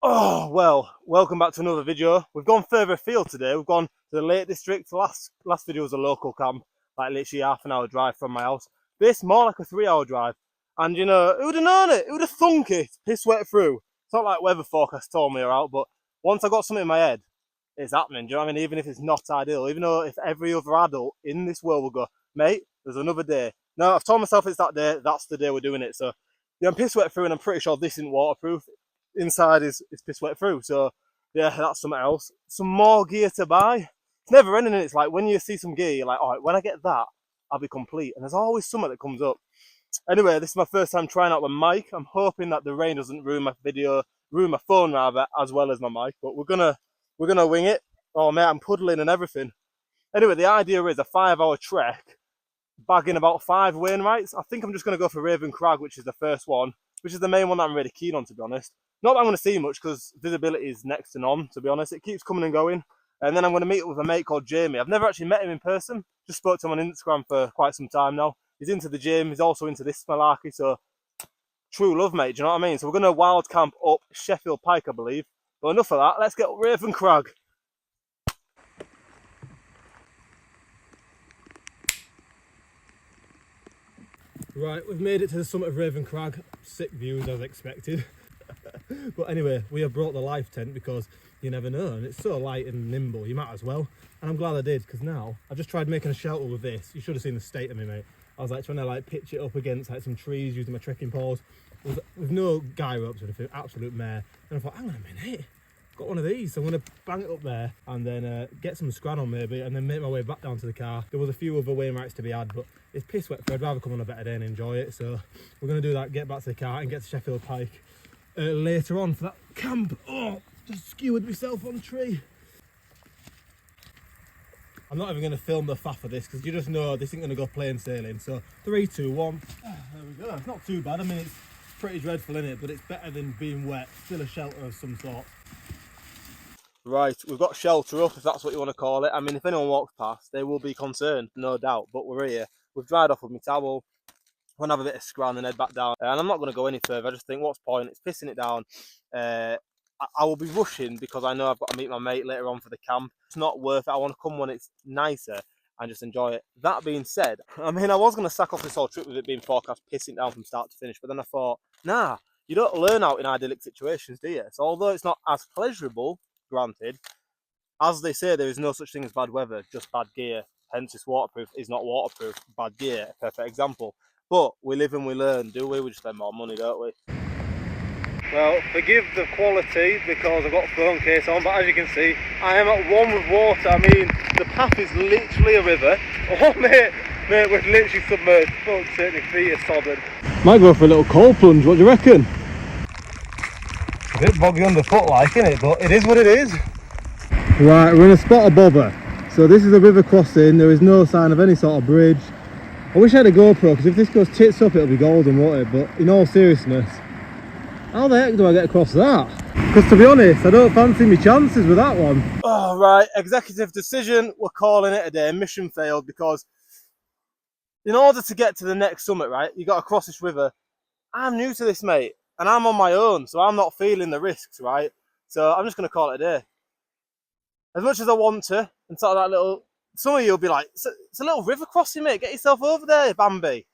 Oh, well, welcome back to another video. We've gone further afield today. We've gone to the Lake District. Last video was a local camp, like literally half an hour drive from my house. This, more like a 3-hour drive. And you know, who would have known it? Who would have thunk it? Piss wet through. It's not like weather forecast told me out, but once I got something in my head, it's happening. Do you know what I mean? Even if it's not ideal, even though if every other adult in this world will go, mate, there's another day. No, I've told myself it's that day, that's the day we're doing it. So yeah, I'm piss wet through and I'm pretty sure this isn't waterproof. Inside is piss wet through, so yeah, that's something else. Some more gear to buy. It's never ending. It's like when you see some gear, you're like, all right, when I get that, I'll be complete. And there's always something that comes up. Anyway, this is my first time trying out the mic. I'm hoping that the rain doesn't ruin my phone rather, as well as my mic. But we're gonna wing it. Oh man, I'm puddling and everything. Anyway, the idea is a 5-hour trek, bagging about 5 Wainwrights. I think I'm just gonna go for Raven Crag, which is the first one, which is the main one that I'm really keen on, to be honest. Not that I'm going to see much because visibility is next to none, to be honest. It keeps coming and going. And then I'm going to meet up with a mate called Jamie. I've never actually met him in person. Just spoke to him on Instagram for quite some time now. He's into the gym. He's also into this malarkey. So, true love, mate. Do you know what I mean? So we're going to wild camp up Sheffield Pike, I believe. But enough of that. Let's get up Raven Crag. Right, we've made it to the summit of Raven Crag. Sick views as expected. But anyway, we have brought the life tent because you never know, and it's so light and nimble, you might as well. And I'm glad I did, because now I've just tried making a shelter with this. You should have seen the state of me, mate. I was like trying to like pitch it up against like some trees using my trekking poles with no guy ropes or anything, absolute mare. And I thought, hang on a minute, got one of these, so I'm going to bang it up there and then get some scran on maybe, and then make my way back down to the car. There was a few other Wainwrights to be had, but it's piss wet, so I'd rather come on a better day and enjoy it. So we're going to do that, get back to the car and get to Sheffield Pike later on for that camp. Oh, just skewered myself on a tree. I'm not even going to film the faff of this because you just know this isn't going to go plain sailing. So 3, 2, 1. There we go. It's not too bad. I mean, it's pretty dreadful in it, but it's better than being wet. Still a shelter of some sort. Right, we've got shelter up, if that's what you want to call it. I mean, if anyone walks past, they will be concerned, no doubt. But we're here. We've dried off with my towel. I'm going to have a bit of scran and head back down. And I'm not going to go any further. I just think, what's the point? It's pissing it down. I will be rushing because I know I've got to meet my mate later on for the camp. It's not worth it. I want to come when it's nicer and just enjoy it. That being said, I mean, I was going to sack off this whole trip with it being forecast pissing down from start to finish. But then I thought, nah, you don't learn out in idyllic situations, do you? So although it's not as pleasurable, granted, as they say, there is no such thing as bad weather, just bad gear. Hence, it's waterproof is not waterproof. Bad gear, a perfect example. But we live and we learn, do we? We just spend more money, don't we? Well, forgive the quality because I've got a phone case on, but as you can see, I am at one with water. I mean, the path is literally a river. Oh, mate, we're literally submerged. Fuck's sake, my feet are sodden. Might go for a little cold plunge, what do you reckon? A bit boggy underfoot like, innit? But it is what it is. Right, we're in a spot of bother. So this is a river crossing. There is no sign of any sort of bridge. I wish I had a GoPro, because if this goes tits up it'll be golden, won't it? But in all seriousness, how the heck do I get across that? Because to be honest, I don't fancy my chances with that one. Oh, right, executive decision, we're calling it a day. Mission failed, because in order to get to the next summit, right, you got to cross this river. I'm new to this, mate, and I'm on my own, so I'm not feeling the risks, right? So I'm just going to call it a day. As much as I want to, and sort of that little... Some of you will be like, it's a little river crossing, mate. Get yourself over there, Bambi.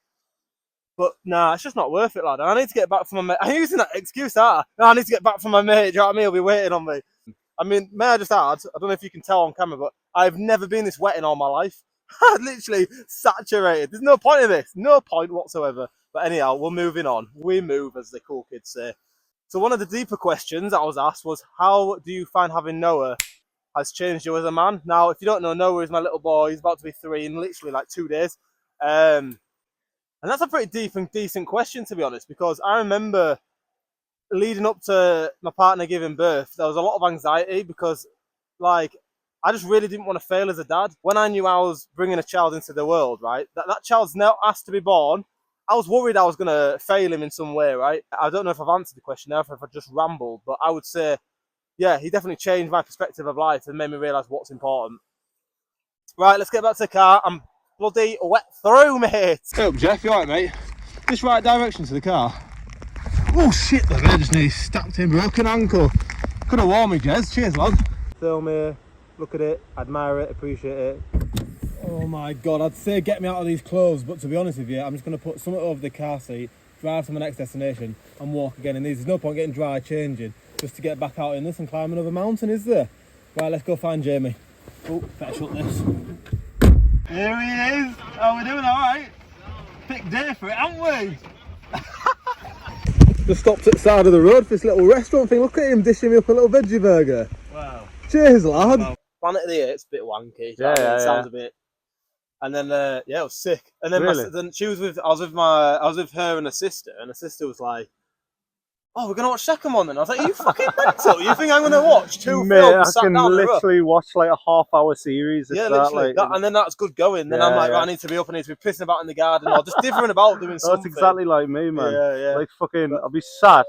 But nah, it's just not worth it, lad. I need to get back from my mate. I'm using that excuse, aren't I? No, I need to get back from my mate. Do you know what I mean? He'll be waiting on me. I mean, may I just add, I don't know if you can tell on camera, but I've never been this wet in all my life. I'm literally saturated. There's no point in this. No point whatsoever. But anyhow, we're moving on. We move, as the cool kids say. So one of the deeper questions I was asked was, how do you find having Noah has changed you as a man? Now, if you don't know, Noah is my little boy. He's about to be 3 in literally like 2 days. And that's a pretty deep and decent question, to be honest, because I remember leading up to my partner giving birth, there was a lot of anxiety because, like, I just really didn't want to fail as a dad. When I knew I was bringing a child into the world, right, that child's now asked to be born, I was worried I was going to fail him in some way, right? I don't know if I've answered the question now, if I've just rambled, but I would say, yeah, he definitely changed my perspective of life and made me realise what's important. Right, let's get back to the car. I'm bloody wet through, mate. Hey up, Jeff, you alright, mate? This right direction to the car. Oh shit, the bed just nearly stacked in, broken ankle. Could have warned me, Jez. Cheers, lad. Film here, look at it, admire it, appreciate it. Oh my God, I'd say get me out of these clothes, but to be honest with you, I'm just going to put something over the car seat, drive to my next destination and walk again in these. There's no point getting dry changing just to get back out in this and climb another mountain, is there? Right, let's go find Jamie. Oh, better shut this. Here he is. How are we doing? All right? Thick day for it, haven't we? Just stopped at the side of the road for this little restaurant thing. Look at him dishing me up a little veggie burger. Wow. Cheers, lad. Wow. Planet of the Apes, a bit wanky. Yeah, it sounds a bit. And then yeah, it was sick. And then, really? Then she was with. I was with her and her sister was like, "Oh, we're gonna watch second one." Then I was like, "Are you fucking mental? You think I'm gonna watch two films?" I can literally watch like a half-hour series. Yeah, literally. And then that's good going. Then I'm like, right, I need to be up. I need to be pissing about in the garden or just different about doing something. That's exactly like me, man. Yeah. Like fucking, I'll be sad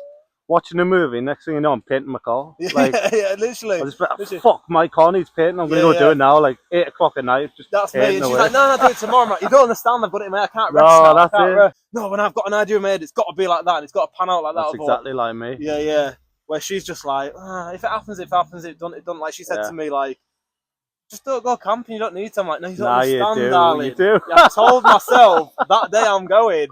watching a movie. Next thing you know, I'm painting my car. Like, yeah, literally. I'll just be like, fuck, my car needs painting. I'm gonna go do it now. Like 8 o'clock at night. Just that's me. And she's like, no, do it tomorrow. I'm like, you don't understand. I've got it in my head. I can't rest. No, that's it. No, when I've got an idea in my head, it's got to be like that. And it's got to pan out like that. That's exactly like me. Yeah. Where she's just like, if it happens, it happens. It don't. Like she said to me, like, just don't go camping. You don't need to. I'm like, no, you don't understand, darling. You do. I told myself that day I'm going.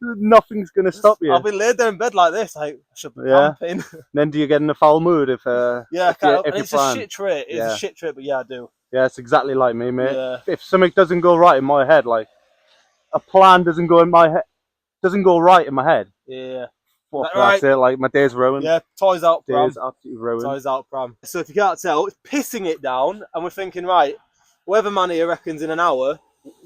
Nothing's gonna stop you. I'll be laid there in bed like this. Like, I should be camping. Then do you get in a foul mood if it's a shit trip? It's a shit trip, but yeah, I do. Yeah, it's exactly like me, mate. Yeah. If something doesn't go right in my head, like a plan doesn't go right in my head. Yeah. Fuck, that's it. Like my day's ruined. Yeah, toys out, pram. Day's absolutely ruined. Toys out, pram. So if you can't tell, it's pissing it down, and we're thinking, right, whoever man here reckons in an hour,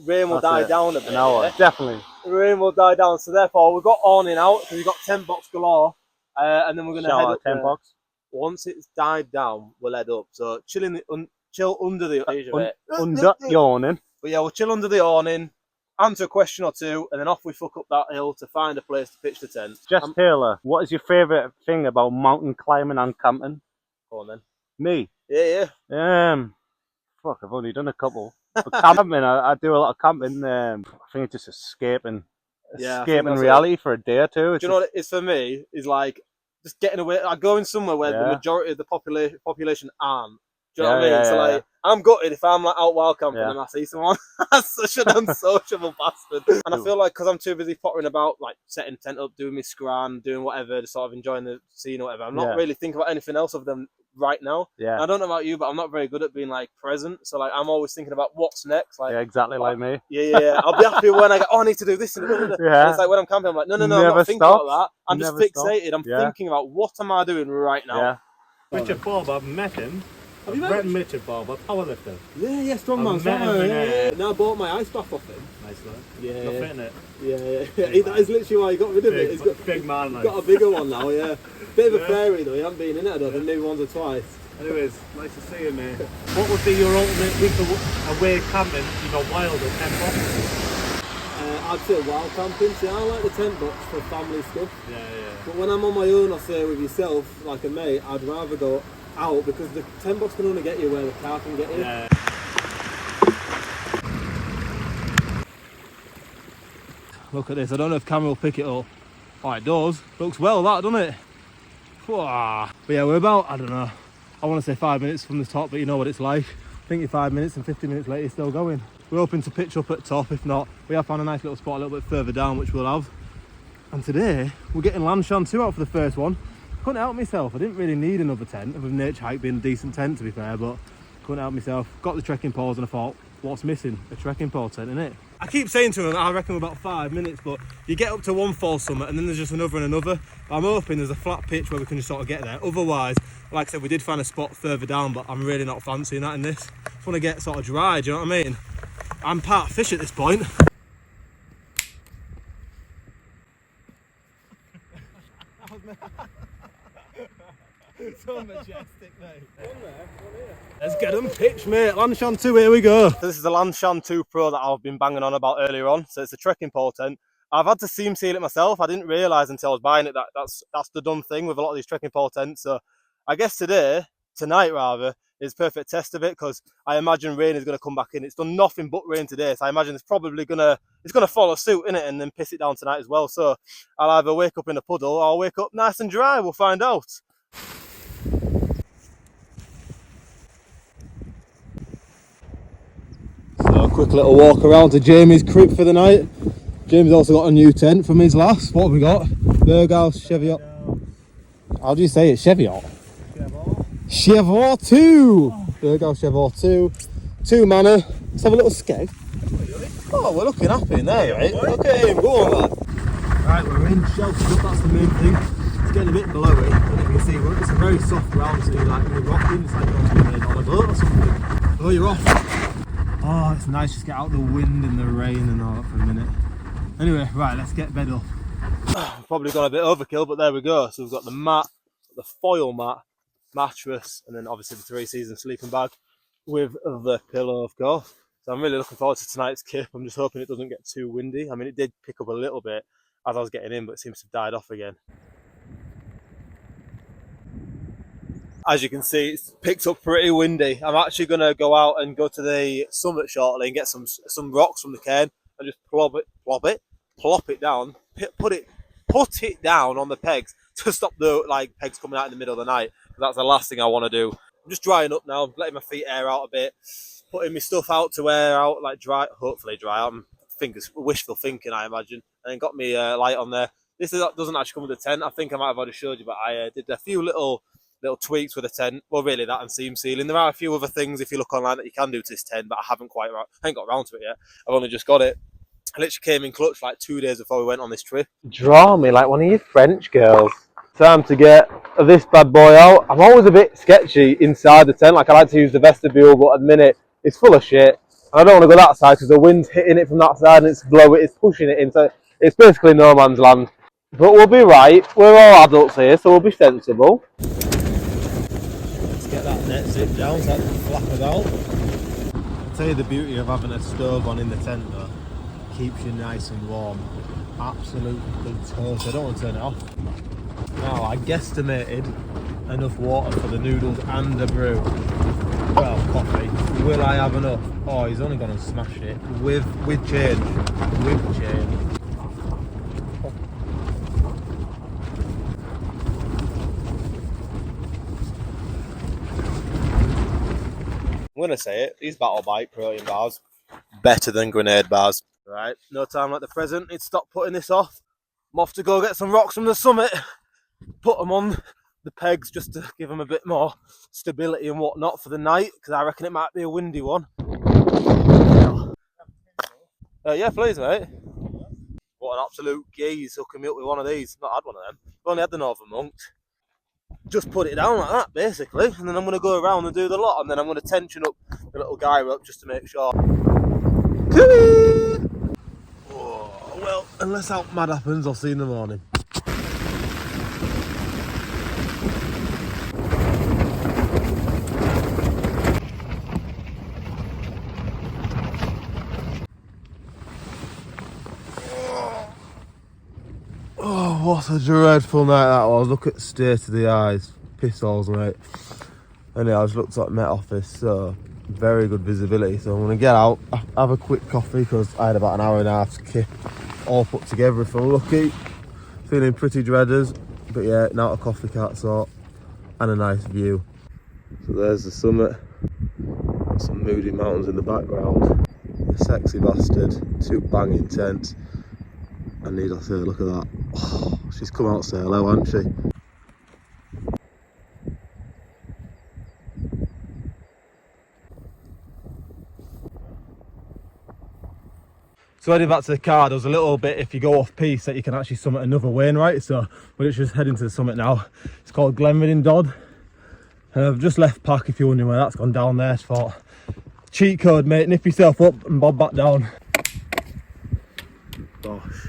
rain will die down a bit. An hour, definitely. Rain will die down. So therefore, we've got awning out because we've got tent box galore, and then we're gonna head up. Tent box. Once it's died down, we'll head up. So chill under the under the awning. But yeah, we'll chill under the awning. Answer a question or two, and then off we fuck up that hill to find a place to pitch the tent. Jess Taylor, what is your favourite thing about mountain climbing and camping? Go on then. Me? Yeah. Fuck, I've only done a couple. But camping, I do a lot of camping. I think it's just escaping reality for a day or two. Do you know what it is for me? Is like just getting away, like going somewhere where the majority of the population aren't. Do you know what I mean? So like, I'm gutted if I'm like out wild camping and I see someone. I'm such an unsociable bastard. And I feel like because I'm too busy pottering about, like setting tent up, doing my scran, doing whatever, just sort of enjoying the scene or whatever. I'm not really thinking about anything else other than right now. Yeah. And I don't know about you, but I'm not very good at being like present. So like, I'm always thinking about what's next. Like, exactly like me. Yeah. I'll be happy when I go, I need to do this. And it's like when I'm camping, I'm like, no, I'm not thinking about that. I'm just fixated. I'm thinking about what am I doing right now. Yeah. Richard Bob, I've met him. Have you met Richard Bob, a powerlifter? Yeah, strongman. Yeah. Now I bought my ice bath off him. Nice one. Yeah. Not fitting it. Yeah. That is literally why he got rid of it. He's got big man. He's got a bigger one now. Yeah. Bit of a fairy though. He hasn't been in it. I don't think maybe once or twice. Anyways, nice to see you, mate. What would be your ultimate week away camping? You know, wild or tent box? I'd say wild camping. See, I like the tent box for family stuff. Yeah. But when I'm on my own, or say with yourself, like a mate, I'd rather go out because the tent box can only get you where the car can get you. Yeah. Look at this. I don't know if camera will pick it up. Oh, it does. Looks well, that, doesn't it? But yeah, we're about, I don't know, I want to say 5 minutes from the top, but you know what it's like. I think you're 5 minutes and 50 minutes later, you're still going. We're hoping to pitch up at top. If not, we have found a nice little spot a little bit further down, which we'll have. And today, we're getting Lanshan 2 out for the first one. Couldn't help myself. I didn't really need another tent, with Nature Hike being a decent tent to be fair, but couldn't help myself. Got the trekking poles and I thought, what's missing? A trekking pole tent, innit? I keep saying to him, I reckon we're about 5 minutes, but you get up to one false summit and then there's just another and another. I'm hoping there's a flat pitch where we can just sort of get there. Otherwise, like I said, we did find a spot further down, but I'm really not fancying that in this. Just want to get sort of dry, do you know what I mean? I'm part fish at this point. So majestic, mate. One here. Let's get them pitched, mate. Lanshan 2, here we go. This is the Lanshan 2 Pro that I've been banging on about earlier on. So it's a trekking pole tent. I've had to seam seal it myself. I didn't realise until I was buying it that that's the done thing with a lot of these trekking pole tents. So I guess tonight rather, is perfect test of it because I imagine rain is going to come back in. It's done nothing but rain today, so I imagine it's probably gonna follow suit in it and then piss it down tonight as well. So I'll either wake up in a puddle or I'll wake up nice and dry. We'll find out. quick little walk around to Jamie's crib for the night. Jamie's also got a new tent from his last. What have we got? Berghaus Cheviot. How do you say it? Cheviot? Cheviot 2! Berghaus Cheviot 2. 2 manor. Let's have a little skeg. Oh, we're looking happy in there, right? Look at him, go on, lad. Right, we're in, sheltered up, that's the main thing. It's getting a bit blowy, but you can see it's a very soft ground, so you're like when you're rocking, it's like you're on a boat or something. Oh, you're off. Oh, it's nice just get out the wind and the rain and all that for a minute. Anyway, right, let's get bed up. Probably gone a bit overkill, but there we go. So we've got the mat, the foil mat, mattress, and then obviously the 3-season sleeping bag with the pillow, of course. So I'm really looking forward to tonight's kip. I'm just hoping it doesn't get too windy. I mean, it did pick up a little bit as I was getting in, but it seems to have died off again. As you can see, it's picked up pretty windy. I'm actually going to go out and go to the summit shortly and get some rocks from the cairn and just plop it down, put it down on the pegs to stop the pegs coming out in the middle of the night. That's the last thing I want to do. I'm just drying up now, letting my feet air out a bit, putting my stuff out to air out, hopefully dry. I'm wishful thinking, I imagine. And then got me light on there. This doesn't actually come with the tent. I think I might have already showed you, but I did a few little tweaks with the tent. Well, really, that and seam sealing. There are a few other things if you look online that you can do to this tent, but I ain't got around to it yet. I've only just got it. I literally came in clutch like 2 days before we went on this trip. Draw me like one of you French girls. Time to get this bad boy out. I'm always a bit sketchy inside the tent. Like, I like to use the vestibule, but at the minute it's full of shit. And I don't want to go that side because the wind's hitting it from that side and it's pushing it in. So it's basically no man's land. But we'll be right. We're all adults here, so we'll be sensible. Let's get that net zip down so that can flap about. I'll tell you the beauty of having a stove on in the tent though. Keeps you nice and warm. Absolutely toast. I don't want to turn it off. Now, I guesstimated enough water for the noodles and the brew. Well, coffee. Will I have enough? Oh, he's only gone and smashed it. With change. With change. I'm going to say it. These Battle Bite protein bars, better than grenade bars. Right, no time like the present. Need to stop putting this off. I'm off to go get some rocks from the summit. Put them on the pegs just to give them a bit more stability and whatnot for the night, because I reckon it might be a windy one. Yeah, please, mate. What an absolute geese hooking me up with one of these. Not had one of them. I've only had the Northern Monks. Just put it down like that, basically, and then I'm going to go around and do the lot, and then I'm going to tension up the little guy rope just to make sure. Oh, well, unless something mad happens, I'll see you in the morning. Oh, what a dreadful night that was. Look at the state of the eyes. Piss holes, mate. Anyway, I just looked at Met Office, so very good visibility. So I'm going to get out, have a quick coffee, because I had about an hour and a half to kip all put together if I'm lucky. Feeling pretty dreaders, but yeah, now a coffee cat sort and a nice view. So there's the summit. Some moody mountains in the background. A sexy bastard, 2 banging tents. And need I say, look at that. Oh, she's come out solo, hasn't she? So heading back to the car, there's a little bit, if you go off piste, that you can actually summit another Wainwright. So we're just heading to the summit now. It's called Glenfinnan Dodd. And I've just left Pack, if you're wondering where that's gone down there. So cheat code, mate, nip yourself up and bob back down. Gosh.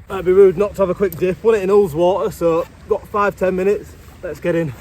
Might be rude not to have a quick dip. Want it in Hull's water, so got 5-10 minutes. Let's get in.